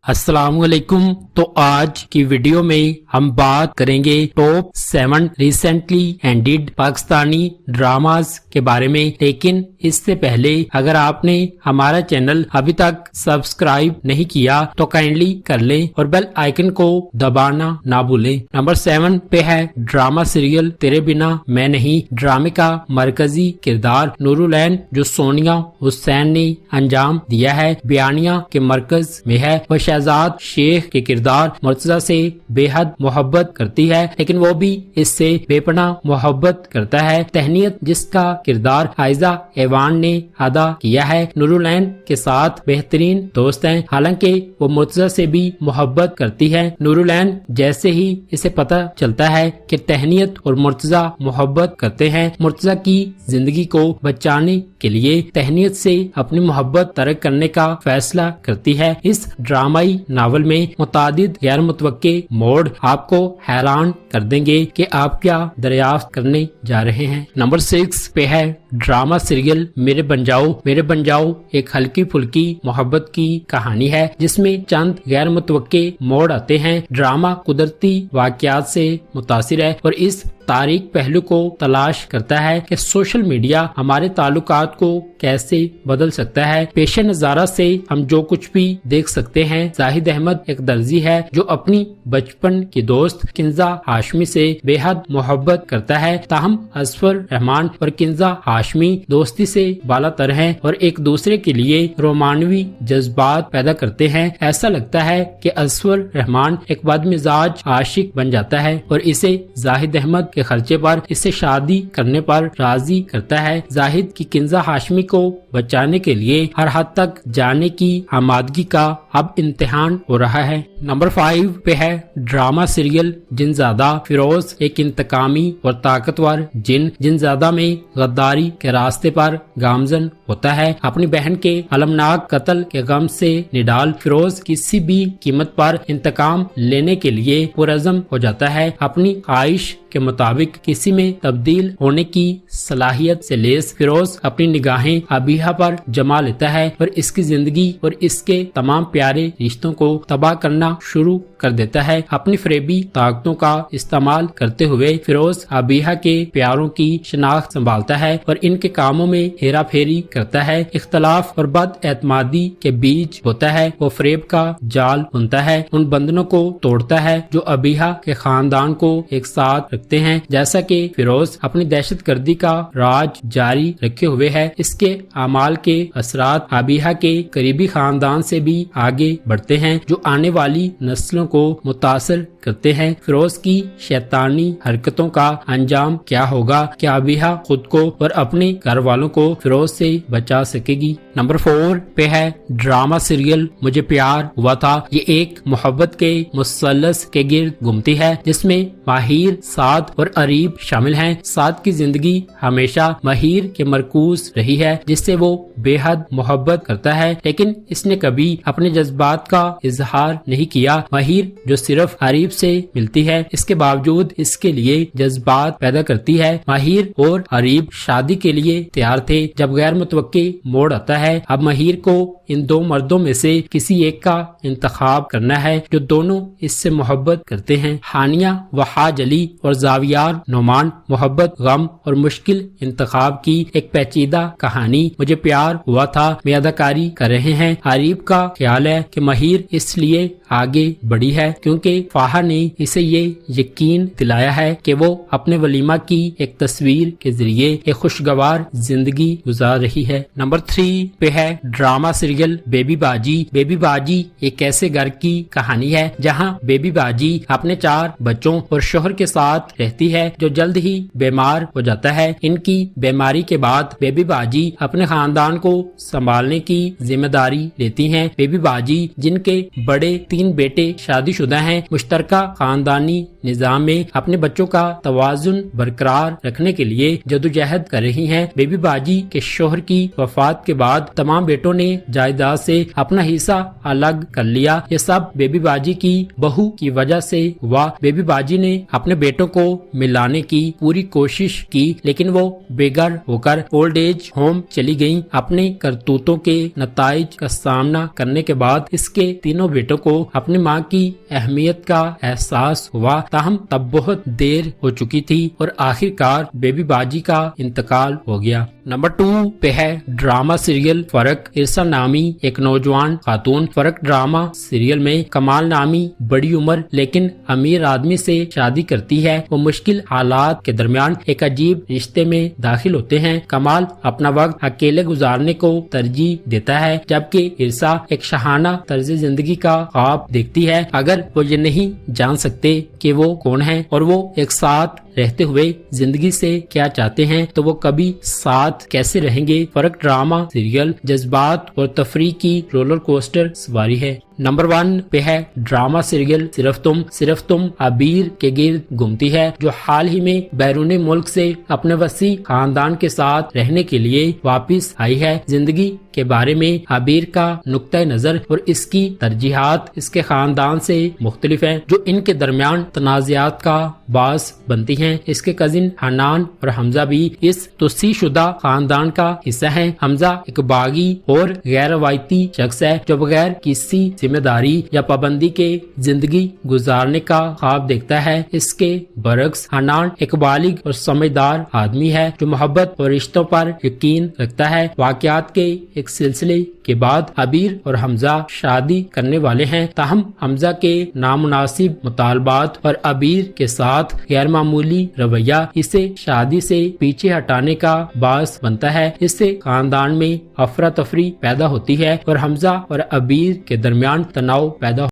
अस्सलामुअलैकुम। तो आज की वीडियो में हम बात करेंगे top 7 recently ended Pakistani dramas के बारे में। लेकिन इससे पहले अगर आपने हमारा चैनल अभी तक सब्सक्राइब नहीं किया तो काइंडली कर लें और बेल आइकन को दबाना ना भूलें। नंबर 7 पे है ड्रामा सीरियल तेरे बिना मैं नहीं। ड्रामे का मरकजी किरदार नूरुलैन जो सोनिया हुसैन ने अंजाम दिया है, बयानिया के मरकज में है। वह शहजाद शेख के किरदार मुर्तजा से बेहद मोहब्बत करती है, लेकिन वो भी इससे बेपनाह मोहब्बत करता है। तहनीत जिसका किरदार आयजा एवान ने अदा किया है, नूरुलैन के साथ बेहतरीन दोस्त हैं। हालांकि वो मुर्तजा से भी मोहब्बत करती है। नूरुलैन जैसे ही इसे पता चलता है कि तहनीत और मुर्तजा मोहब्बत करते हैं, मुर्तजा की जिंदगी को बचाने के लिए तहनीत से अपनी मोहब्बत तर्क करने का फैसला करती है। इस ड्रामाई नावल में मुतादिद गैर मुतवक्के मोड़ आपको हैरान कर देंगे कि आप क्या दरियाफ्त करने जा रहे हैं। नंबर 6 पे है ड्रामा सीरियल मेरे बन जाओ। मेरे बन जाओ एक हल्की फुल्की मोहब्बत की कहानी है जिसमें चंद गैर मुतवक्के मोड़ आते हैं। ड्रामा कुदरती वाकयात से मुतासिर है और इस तारीख पहलू को तलाश करता है कि सोशल मीडिया हमारे ताल्लुकात को कैसे बदल सकता है। पेश नजारा से हम जो कुछ भी देख सकते हैं। जाहिद अहमद एक दर्जी है जो अपनी बचपन की दोस्त किंजा हाशमी से बेहद मोहब्बत करता है। ताहम असफर रहमान और किंजा हाशमी दोस्ती से बालातर हैं और एक दूसरे के लिए रोमानवी जज्बात पैदा करते हैं। ऐसा लगता है कि असफर रहमान एक बदमिजाज आशिक बन जाता है और इसे जाहिद अहमद के खर्चे पर इससे शादी करने पर राजी करता है। जाहिद की किंजा हाशमी को बचाने के लिए हर हद तक जाने की आमादगी का अब इम्तिहान हो रहा है। नंबर 5 पे है ड्रामा सीरियल जिनजादा। फिरोज एक इंतकामी और ताकतवर जिनजादा में गद्दारी के रास्ते पर गामजन होता है। अपनी बहन के अलमनाक कत्ल के गम से निडाल फिरोज किसी भी कीमत पर इंतकाम लेने के लिए पुरअज़म हो जाता है। अपनी ख्वाहिश के मुताबिक किसी में तब्दील होने की सलाहियत से लेस फिरोज अपनी निगाहें अबीहा पर जमा लेता है और इसकी जिंदगी और इसके तमाम प्यारे रिश्तों को तबाह करना शुरू कर देता है। अपनी फरेबी ताकतों का इस्तेमाल करते हुए फिरोज अबीहा के प्यारों की शनाख्त संभालता है और इनके कामों में हेरा फेरी करता है। इख्तलाफ और बद एतमादी के बीच होता है। वो फरेब का जाल बुनता है, उन बंधनों को तोड़ता है जो अबीहा के खानदान को एक साथ रखते हैं। जैसा कि फिरोज अपनी दहशतगर्दी का राज जारी रखे हुए है, इसके अमाल के असरात अबीहा के करीबी खानदान से भी आगे बढ़ते हैं जो आने वाली नस्लों को मुतासर करते हैं। फिरोज की शैतानी हरकतों का अंजाम क्या होगा? क्या अबीहा खुद को और अपने घर वालों को फिरोज से बचा सकेगी? नंबर 4 पे है ड्रामा सीरियल मुझे प्यार हुआ था। ये एक मोहब्बत के मुसल्लस के गिर्द घूमती है जिसमें माहिर, साद और अरीब शामिल हैं। साद की जिंदगी हमेशा माहिर के मरकूज रही है जिससे वो बेहद मोहब्बत करता है, लेकिन इसने कभी अपने जज्बात का इजहार नहीं किया। माहिर जो सिर्फ अरीब से मिलती है, इसके बावजूद इसके लिए जज्बात पैदा करती है। माहिर और अरीब शादी के लिए तैयार थे जब गैर मुतवक्के मोड़ आता है। अब माहिर को इन दो मर्दों में से किसी एक का इंतखाब करना है जो दोनों इससे मोहब्बत करते हैं। हानिया वहाज अली और जावियार नोमान मोहब्बत, गम और मुश्किल इंतखाब की एक पेचीदा कहानी मुझे प्यार हुआ था में अदाकारी कर रहे हैं। अरीब का ख्याल है कि माहिर इसलिए आगे बढ़ी है क्योंकि फाहा ने इसे ये यकीन दिलाया है कि वो अपने वलीमा की एक तस्वीर के जरिए एक खुशगवार जिंदगी गुजार रही है। नंबर 3 पे है ड्रामा सीरियल बेबी बाजी। बेबी बाजी एक ऐसे घर की कहानी है जहां बेबी बाजी अपने 4 बच्चों और शोहर के साथ रहती है जो जल्द ही बीमार हो जाता है। इनकी बीमारी के बाद बेबी बाजी अपने खानदान को संभालने की जिम्मेदारी लेती हैं। बेबी बाजी जिनके बड़े 3 बेटे शादीशुदा हैं, मुश्तरका खानदानी निजाम में अपने बच्चों का तवाजुन बरकरार रखने के लिए जदोजहद कर रही हैं। बेबी बाजी के शोहर की वफात के बाद तमाम बेटों ने जायदाद से अपना हिस्सा अलग कर लिया। ये सब बेबी बाजी की बहू की वजह से हुआ। बेबी बाजी ने अपने बेटों को मिलाने की पूरी कोशिश की, लेकिन वो बेघर होकर ओल्ड एज होम चली गई। गईं। अपने करतूतों के नताइज का सामना करने के बाद इसके तीनों बेटों को अपनी माँ की अहमियत का एहसास हुआ, ताहम तब बहुत देर हो चुकी थी और आखिरकार बेबी बाजी का इंतकाल हो गया। नंबर 2 पे है ड्रामा सीरियल फर्क। इरसा नामी एक नौजवान खातून फर्क ड्रामा सीरियल में कमाल नामी बड़ी उम्र लेकिन अमीर आदमी से शादी करती है। वो मुश्किल हालात के दरमियान एक अजीब रिश्ते में दाखिल होते हैं। कमाल अपना वक्त अकेले गुजारने को तरजीह देता है, जबकि इरसा एक शहाना तर्ज जिंदगी का ख्वाब देखती है। अगर वो ये नहीं जान सकते कि वो कौन है और वो एक साथ रहते हुए जिंदगी से क्या चाहते हैं, तो वो कभी साथ कैसे रहेंगे। फर्क ड्रामा सीरियल जज्बात और तफरीह की रोलर कोस्टर सवारी है। नंबर 1 पे है ड्रामा सीरियल सिर्फ तुम अबीर के गिर्द घूमती है, जो हाल ही में बैरूनी मुल्क से अपने वसी खानदान के साथ रहने के लिए वापस आई है। जिंदगी के बारे में अबीर का नुक्ता नजर और इसकी तरजीहात इसके खानदान से मुख्तलिफ है, जो इनके दरमियान तनाज़ात का बास बनती हैं। इसके कजिन हनान और हमजा भी इस तुस्सी शुदा खानदान का हिस्सा हैं। हमजा एक बागी और गैर रवायती शख्स है, जो बगैर किसी जिम्मेदारी या पाबंदी के जिंदगी गुजारने का ख्वाब देखता है। इसके बरक्स हनान एक बालिग और समझदार आदमी है, जो मोहब्बत और रिश्तों पर यकीन रखता है। वाकयात के एक सिलसिले के बाद अबीर और हमजा शादी करने वाले हैं, ताहम हमजा के नामुनासिब मुतालबात और अबीर के साथ गैर मामूली रवैया इसे शादी से पीछे हटाने का बास बनता है। इससे खानदान में अफरा तफरी पैदा होती है और हमजा और अबीर के दरमियान तनाव पैदा